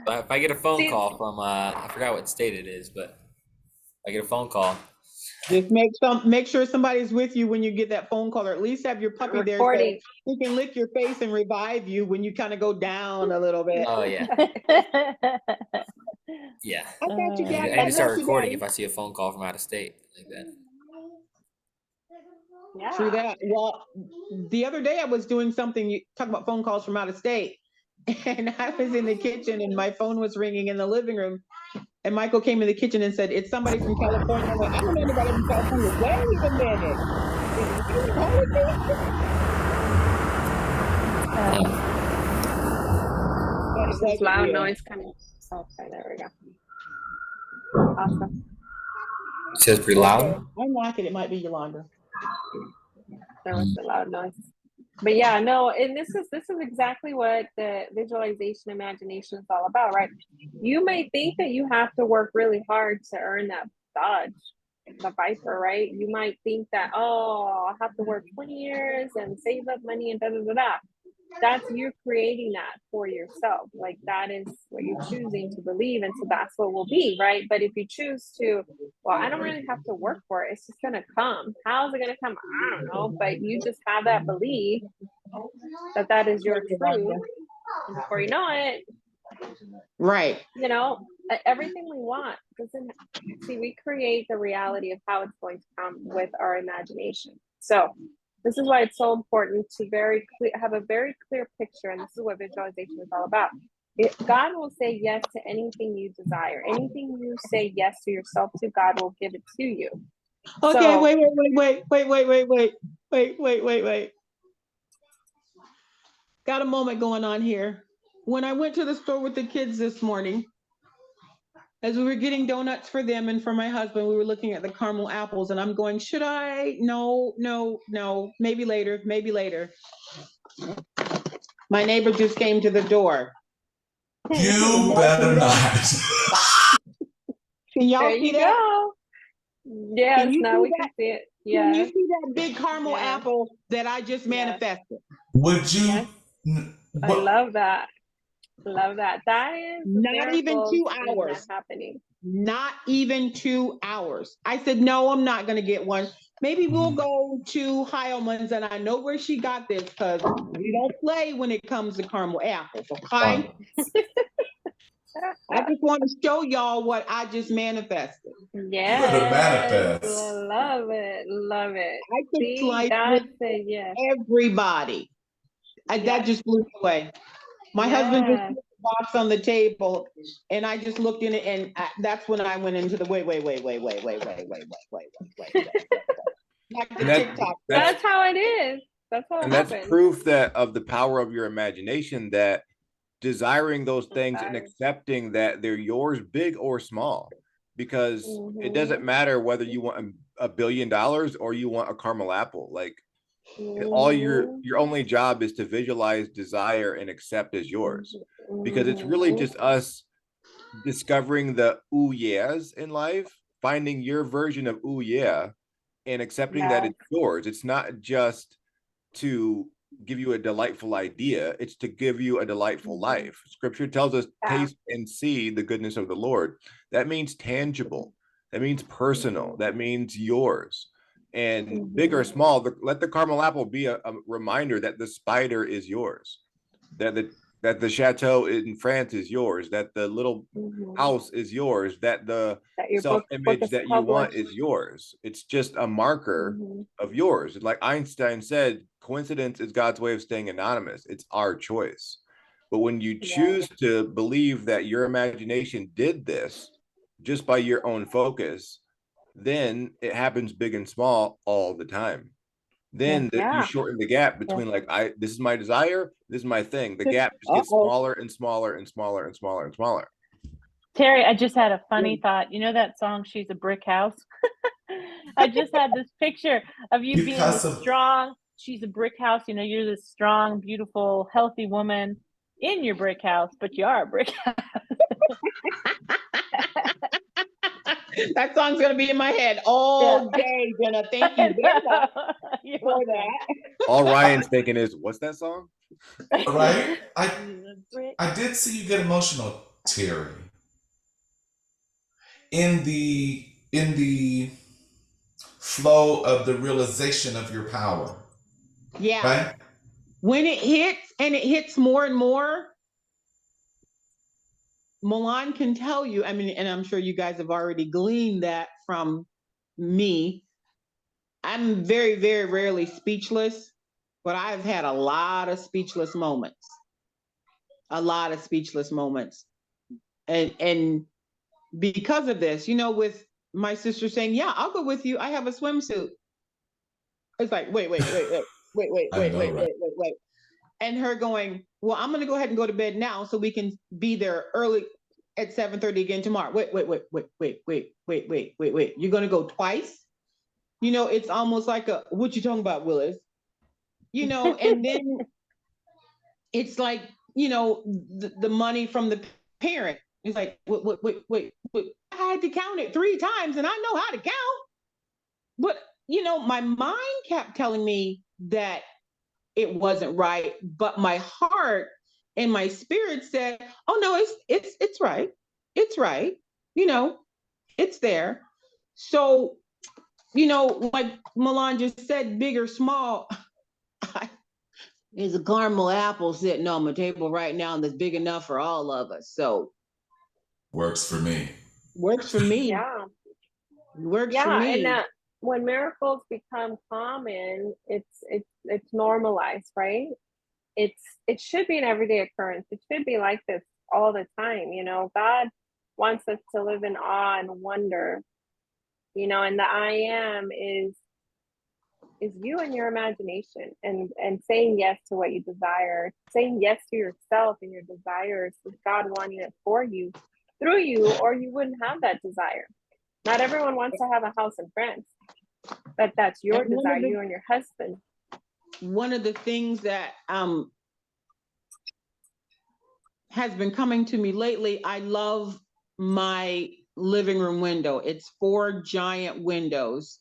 But if I get a phone See- call from I forgot what state it is, but if I get a phone call. Just make sure somebody's with you when you get that phone call, or at least have your puppy there so Recording. he can lick your face and revive you when you kind of go down a little bit. Oh yeah, yeah. I got you, I Daddy. need I to start got you, recording Daddy. if I see a phone call from out of state like that. Yeah. True that. Well, the other day I was doing something, you talk about phone calls from out of state, and I was in the kitchen and my phone was ringing in the living room. And Michael came in the kitchen and said, "It's somebody from California." I'm like, "I don't know anybody from California." Wait a minute. Is he calling me? But it This wasn't loud you. noise coming. Okay, there we go. Awesome. It says pretty Okay, loud. I'm knocking. It might be Yolanda. There was the loud noise. But yeah, no, and this is exactly what the visualization imagination is all about, right? You may think that you have to work really hard to earn that Dodge, the Viper, right? You might think that, oh, I'll have to work 20 years and save up money and da da da da. That's you creating that for yourself. Like that is what you're choosing to believe, and so that's what will be, right? But if you choose to, well, I don't really have to work for it, it's just gonna come. How's it gonna come? I don't know, but you just have that belief that that is your truth, and before you know it, Right. you know, everything we want doesn't see, we create the reality of how it's going to come with our imagination. So this is why it's so important to have a very clear picture, and this is what visualization is all about. God will say yes to anything you desire. Anything you say yes to yourself to, God will give it to you. Okay, So, wait. Got a moment going on here. When I went to the store with the kids this morning, as we were getting donuts for them and for my husband, we were looking at the caramel apples, and I'm going, should I? No, maybe later. My neighbor just came to the door. You better not. Can y'all there see you that? go. Yes, you now see we that? can see it. Can you Yes. see that big caramel Yes. apple that I just Yes. manifested? Would you? Yes. I What? love that. Love that. That is Not even 2 miracles in hours. that happening. Not even 2 hours. I said, no, I'm not going to get one. Maybe we'll go to Heilman's, and I know where she got this because we don't play when it comes to caramel apples. Okay. I just want to show y'all what I just manifested. Yes. manifest. Love it. Love it. I could See, slice God with said yes. everybody. That Yes. just blew me away. My husband just Yes. put the box on the table, and I just looked in it, and that's when I went into the wait. Like the And TikTok. That's how it is. That's how it and that's happens. proof that of the power of your imagination, that desiring those things and Desire. accepting that they're yours, big or small, because it doesn't matter whether you want $1 billion or you want a caramel apple. Like all your only job is to visualize, desire, and accept as yours, because it's really just us discovering the ooh yeahs in life, finding your version of ooh yeah, and accepting that it's yours. It's not just to give you a delightful idea, it's to give you a delightful life. Scripture tells us, taste and see the goodness of the Lord. That means tangible, that means personal, that means yours. And big or small, let the caramel apple be a reminder that the spider is yours, that that the chateau in France is yours, that the little house is yours, that the That your book self-image is that you want published. is yours. It's just a marker of yours. And like Einstein said, coincidence is God's way of staying anonymous. It's our choice. But when you choose to believe that your imagination did this just by your own focus, then it happens big and small all the time. Then you shorten the gap between like, this is my desire, this is my thing. The gap just gets smaller and smaller and smaller and smaller and smaller. Terry, I just had a funny thought. You know that song, She's a Brick House? I just had this picture of you being this strong, she's a brick house. You know, you're this strong, beautiful, healthy woman in your brick house, but you are a brick house. That song's going to be in my head all day, Jenna. Thank you very much for that. All Ryan's thinking is, what's that song? Right? I did see you get emotional, Terry. In the flow of the realization of your power. Yeah. Right? When it hits and it hits more and more, Milan can tell you, I mean, and I'm sure you guys have already gleaned that from me. I'm very, very rarely speechless, but I've had a lot of speechless moments. A lot of speechless moments. And because of this, you know, with my sister saying, yeah, I'll go with you. I have a swimsuit. It's like, wait. And her going, well, I'm going to go ahead and go to bed now so we can be there early at 7:30 again tomorrow. Wait. You're going to go twice? You know, it's almost like what you talking about, Willis? You know, and then it's like, you know, the money from the parent. It's like, wait. I had to count it 3 times and I know how to count. But, you know, my mind kept telling me that it wasn't right, but my heart and my spirit said, oh no, it's right. It's right. You know, it's there. So, you know, like Milan just said, big or small, there's a caramel apple sitting on my table right now that's big enough for all of us. So works for me. Works for me. Yeah. Works for me. And when miracles become common, it's normalized, right? It should be an everyday occurrence. It should be like this all the time. You know, God wants us to live in awe and wonder. You know, and the I am is you and your imagination, and saying yes to what you desire, saying yes to yourself and your desires, with God wanting it for you, through you, or you wouldn't have that desire. Not everyone wants to have a house in France, but that's your desire, you and your husband. One of the things that has been coming to me lately, I love my living room window. It's 4 giant windows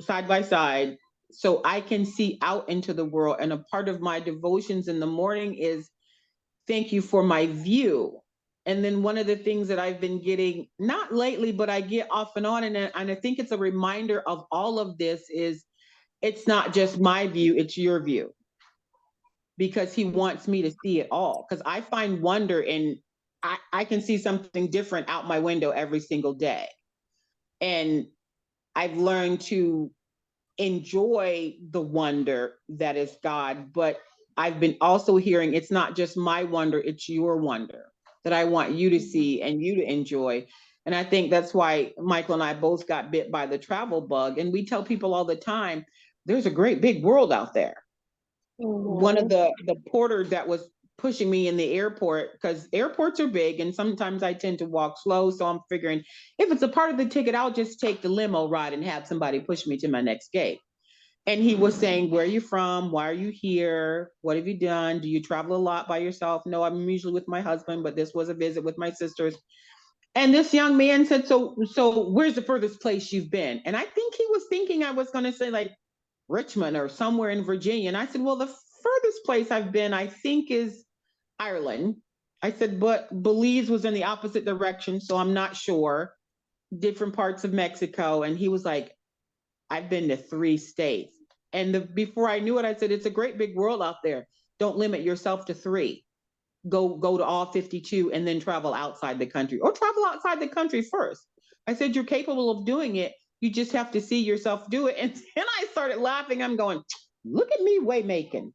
side by side, so I can see out into the world. And a part of my devotions in the morning is thank you for my view. And then one of the things that I've been getting, not lately, but I get off and on, and I think it's a reminder of all of this, is it's not just my view, it's your view. Because he wants me to see it all. Because I find wonder in, I can see something different out my window every single day. And I've learned to enjoy the wonder that is God, but I've been also hearing it's not just my wonder, it's your wonder that I want you to see and you to enjoy. And I think that's why Michael and I both got bit by the travel bug. And we tell people all the time, there's a great big world out there. One of the porters that was pushing me in the airport, because airports are big and sometimes I tend to walk slow. So I'm figuring if it's a part of the ticket, I'll just take the limo ride and have somebody push me to my next gate. And he was saying, where are you from? Why are you here? What have you done? Do you travel a lot by yourself? No, I'm usually with my husband, but this was a visit with my sisters. And this young man said, so where's the furthest place you've been? And I think he was thinking I was going to say like Richmond or somewhere in Virginia. And I said, well, the furthest place I've been, I think, is Ireland. I said, but Belize was in the opposite direction, so I'm not sure. Different parts of Mexico. And he was like, I've been to 3 states. And before I knew it, I said, it's a great big world out there. Don't limit yourself to 3. go to all 52 and then travel outside the country, or travel outside the country first. I said, you're capable of doing it. You just have to see yourself do it. And then I started laughing. I'm going, look at me way making.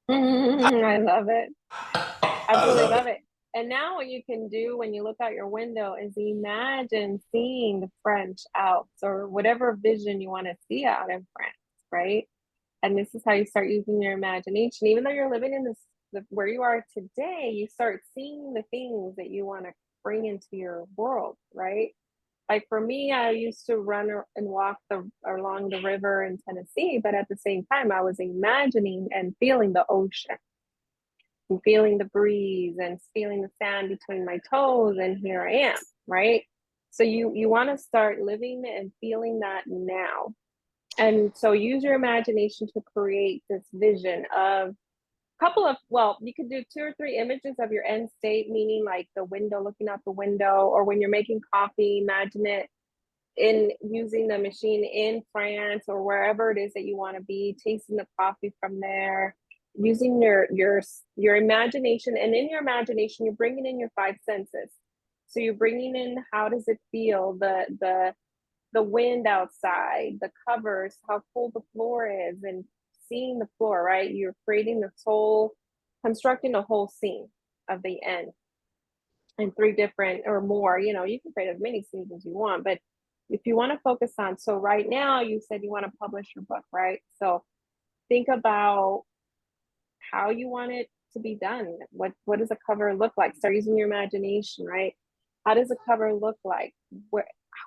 I love it. I Absolutely love love it. it. And now what you can do when you look out your window is imagine seeing the French Alps or whatever vision you want to see out in France, right? And this is how you start using your imagination. Even though you're living in where you are today, you start seeing the things that you want to bring into your world, right? Like for me, I used to run and walk along the river in Tennessee, but at the same time, I was imagining and feeling the ocean and feeling the breeze and feeling the sand between my toes, and here I am, right? So you want to start living and feeling that now. And so use your imagination to create this vision of well, you could do 2 or 3 images of your end state, meaning like the window, looking out the window, or when you're making coffee, imagine it in using the machine in France or wherever it is that you want to be, tasting the coffee from there, using your imagination. And in your imagination, you're bringing in your 5 senses. So you're bringing in, how does it feel, the wind outside, the covers, how cold the floor is, and seeing the floor, right? You're creating constructing a whole scene of the end in 3 different or more, you can create as many scenes as you want, but if you want to focus on, so right now you said you want to publish your book, right? So think about how you want it to be done. What does a cover look like? Start using your imagination, right? How does a cover look like?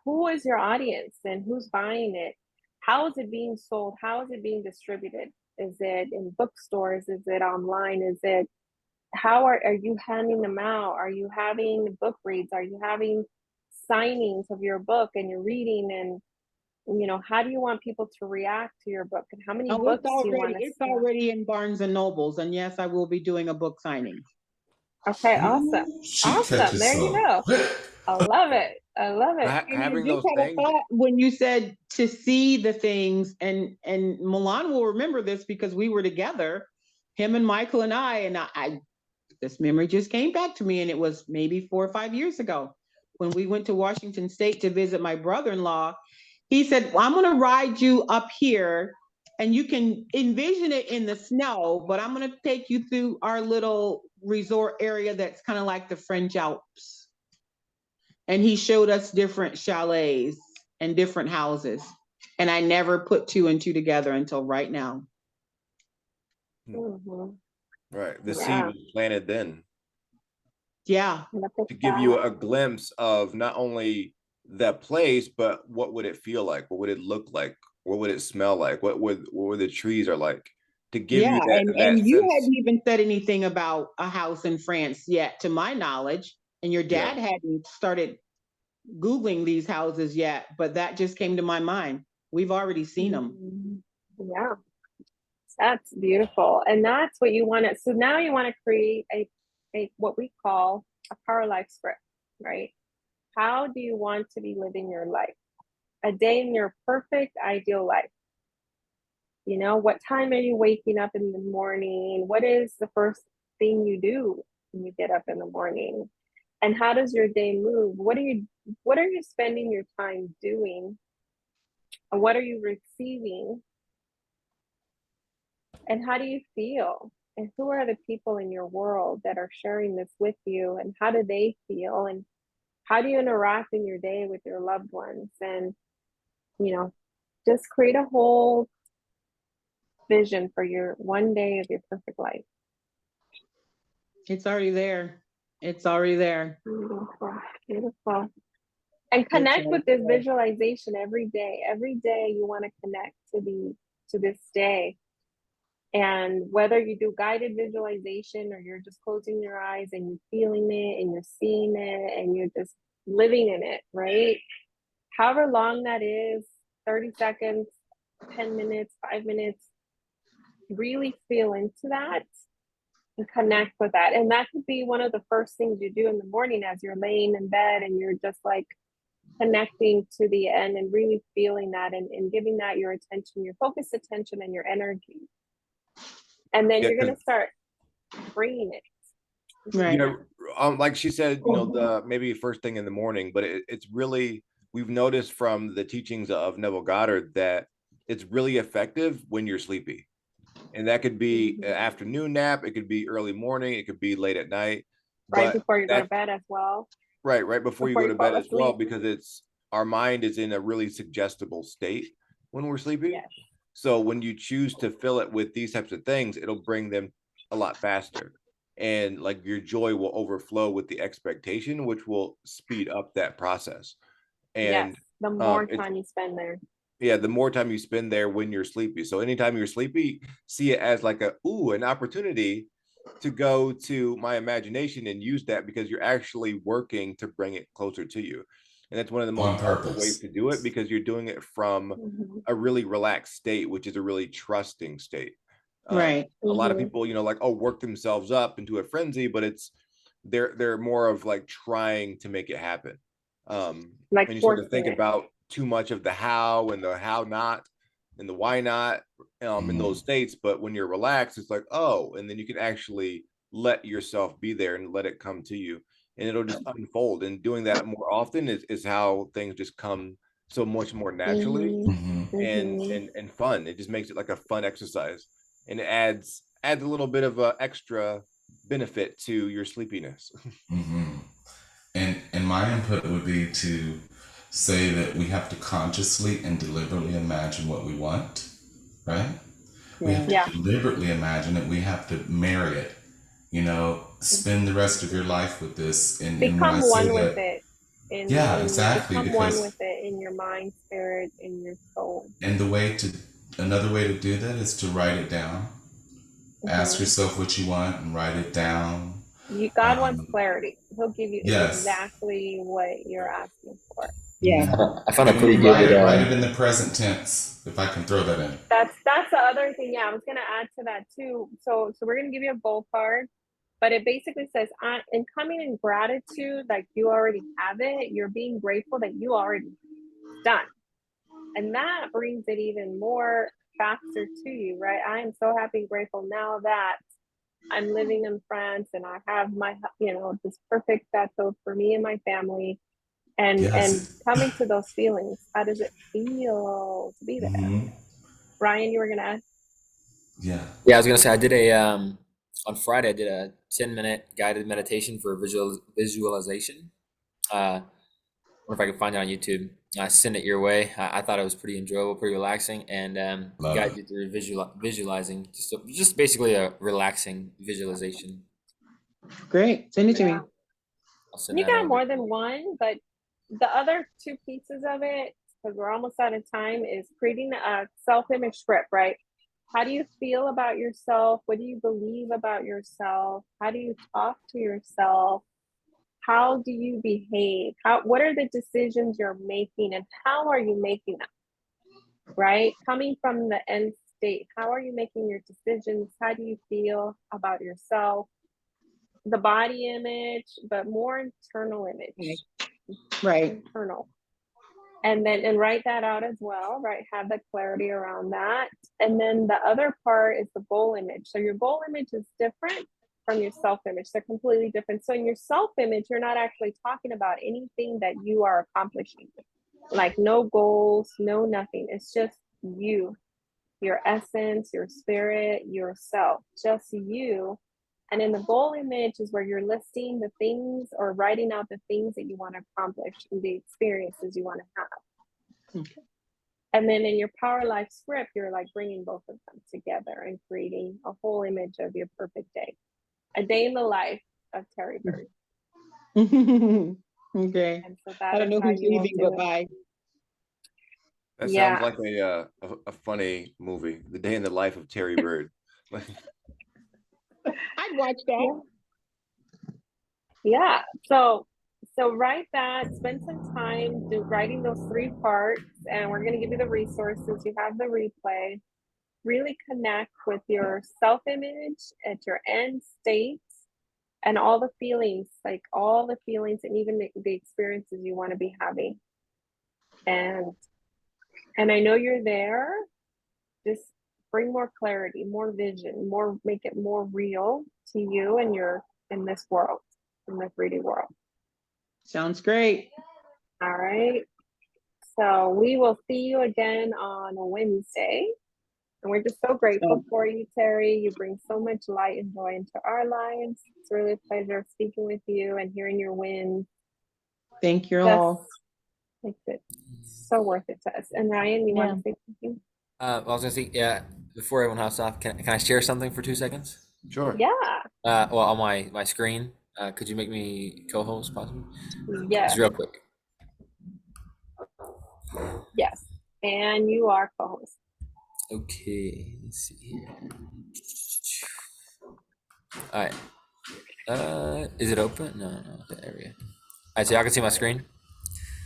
Who is your audience and who's buying it? How is it being sold? How is it being distributed? Is it in bookstores? Is it online? How are you handing them out? Are you having book reads? Are you having signings of your book and you're reading? And how do you want people to react to your book? And how many Oh, books do you want to it's sell? already in Barnes and Nobles. And yes, I will be doing a book signing. Okay, awesome. Ooh, she Awesome. catches There you so go. quick. I love it. I love it. And I Having just those had a things, thought when you said to see the things, and Milan will remember this because we were together, him and Michael and I this memory just came back to me, and it was maybe 4 or 5 years ago when we went to Washington State to visit my brother-in-law. He said, well, I'm going to ride you up here and you can envision it in the snow, but I'm going to take you through our little resort area that's kind of like the French Alps. And he showed us different chalets and different houses. And I never put 2 and 2 together until right now. Mhm. right? The seed Yeah. was planted then Yeah. Look at to give you that. a glimpse of not only that place, but what would it feel like? What would it look like? What would it smell like? What would the trees are like? To give Yeah. you that And you sense. hadn't even said anything about a house in France yet, to my knowledge. And your Yeah. dad hadn't started Googling these houses yet, but that just came to my mind. We've already seen them. Mhm. Yeah, that's beautiful. And that's what you want to, so now you want to create a what we call a power life script, right? How do you want to be living your life? A day in your perfect ideal life. What time are you waking up in the morning? What is the first thing you do when you get up in the morning? And how does your day move? What are you spending your time doing? And what are you receiving? And how do you feel? And who are the people in your world that are sharing this with you? And how do they feel? And how do you interact in your day with your loved ones? And, just create a whole vision for your one day of your perfect life. It's already there. It's already there. Beautiful, beautiful. And It's connect with already this there. visualization every day. Every day you want to connect to this day. And whether you do guided visualization or you're just closing your eyes and you're feeling it and you're seeing it and you're just living in it, right? However long that is, 30 seconds, 10 minutes, 5 minutes, really feel into that and connect with that. And that could be one of the first things you do in the morning as you're laying in bed and you're just like connecting to the end and really feeling that and giving that your attention, your focused attention and your energy. And then Yeah, you're going 'cause to start. bringing it. Right. Like she said, the maybe first thing in the morning, but it's really, we've noticed from the teachings of Neville Goddard that it's really effective when you're sleepy. And that could be an afternoon nap, it could be early morning, it could be late at night. Right But before you go to that's bed as well. right before you Before go you to bed fall as well, asleep. because our mind is in a really suggestible state when we're sleepy. Yes. So when you choose to fill it with these types of things, it'll bring them a lot faster. And like your joy will overflow with the expectation, which will speed up that process. Yes. And The more it's, time you spend there. yeah, the more time you spend there when you're sleepy. So anytime you're sleepy, see it as like an opportunity to go to my imagination and use that, because you're actually working to bring it closer to you. And that's one of the most On powerful ways purpose. to do it, because you're doing it from a really relaxed state, which is a really trusting state. Right. A lot of people, like, work themselves up into a frenzy, but they're more of like trying to make it happen. Like And you start to forcing think it. about too much of the how and the how not and the why not in those states. But when you're relaxed, it's like, oh, and then you can actually let yourself be there and let it come to you, and it'll just unfold. And doing that more often is how things just come so much more naturally and fun. It just makes it like a fun exercise, and it adds a little bit of a extra benefit to your sleepiness. And my input would be to say that we have to consciously and deliberately imagine what we want, right? We have to Yeah. deliberately imagine it. We have to marry it. Spend the rest of your life with this. And when I Become say one with that, it. yeah, exactly. Become one Because with it in your mind, spirit, in your soul. and another way to do that is to write it down. Ask yourself what you want and write it down. God wants clarity. He'll give you Yes. exactly what you're asking for. Yeah. I found a And when pretty you good. write it in the present tense, if I can throw that in. That's the other thing. Yeah, I was gonna add to that too. So we're gonna give you a goal card, but it basically says, in coming in gratitude, like you already have it. You're being grateful that you already done, and that brings it even more faster to you, right? I am so happy and grateful now that I'm living in France and I have my, this perfect settled for me and my family. And coming to those feelings, how does it feel to be there? Ryan, you were gonna ask? Yeah. Yeah, I was gonna say I did on Friday I did a 10-minute guided meditation for visualization. I wonder if I can find it on YouTube. I send it your way. I thought it was pretty enjoyable, pretty relaxing, and guide you through visualizing. Just basically a relaxing visualization. Great. Send it to me. I'll send You that got over. more than one, but the other two pieces of it, because we're almost out of time, is creating a self-image script, right? How do you feel about yourself? What do you believe about yourself? How do you talk to yourself? How do you behave? What are the decisions you're making and how are you making them? Right? Coming from the end state, how are you making your decisions? How do you feel about yourself? The body image, but more internal image. Right. Internal. And write that out as well, right? Have the clarity around that. And then the other part is the goal image. So your goal image is different from your self-image. They're completely different. So in your self-image, you're not actually talking about anything that you are accomplishing. Like no goals, no nothing. It's just you, your essence, your spirit, yourself, just you. And in the goal image is where you're listing the things or writing out the things that you want to accomplish and the experiences you want to have. Okay. And then in your power life script, you're like bringing both of them together and creating a whole image of your perfect day. A day in the life of Terry Bird. Okay. And so that I don't is know how who's you will leaving, do but it. bye. That Yeah. sounds like a funny movie, The Day in the Life of Terry Bird. I'd watch that. Yeah. So write that, spend some time writing those 3 parts, and we're going to give you the resources. You have the replay. Really connect with your self-image at your end states and all the feelings, and even the experiences you want to be having. And I know you're there. Just bring more clarity, more vision, make it more real to you and your in this world, in the 3D world. Sounds great. All right. So we will see you again on Wednesday. And we're just so grateful for you, Terry. You bring so much light and joy into our lives. It's really a pleasure speaking with you and hearing your wins. Thank you all. Makes it so worth it to us. And Ryan, you want to say something? I was gonna say, before everyone hops off, can I share something for 2 seconds? Sure. Yeah. Well, on my screen, could you make me co-host possibly? Yes. Just real quick. Yes. And you are co-host. Okay, let's see here. All right. Is it open? No. Okay, there we go. All right, so y'all can see my screen.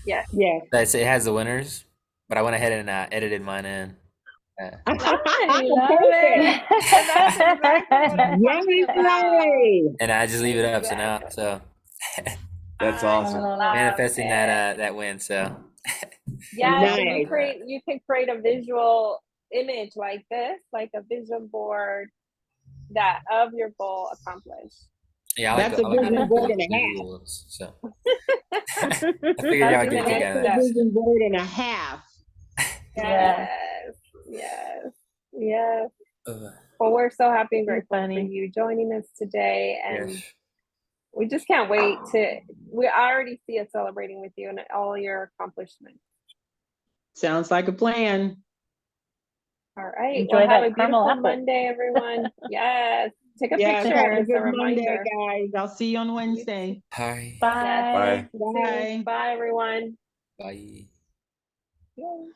Yes. Yes. It has the winners, but I went ahead and edited mine in. I love it. And that's exactly what I'm talking about. And I just leave it up. So That's awesome. manifesting that win. So yes, and Nice. you can create a visual image like this, like a vision board that of your goal accomplished. yeah, That's a vision board and a half. visuals. So I figured y'all would get a kick out of That's a that. vision board and a half. Yes. Well, we're so happy and grateful for you joining us today, and we just can't wait we already see us celebrating with you and all your accomplishments. Sounds like a plan. All right. Enjoy well, have that a caramel beautiful apple. Monday, everyone. Yes. Take a Yes, picture have a as a good Monday, reminder. guys. I'll see you on Wednesday. Hi. Bye. Yes. Bye. Bye. Bye, everyone. Bye. Yay.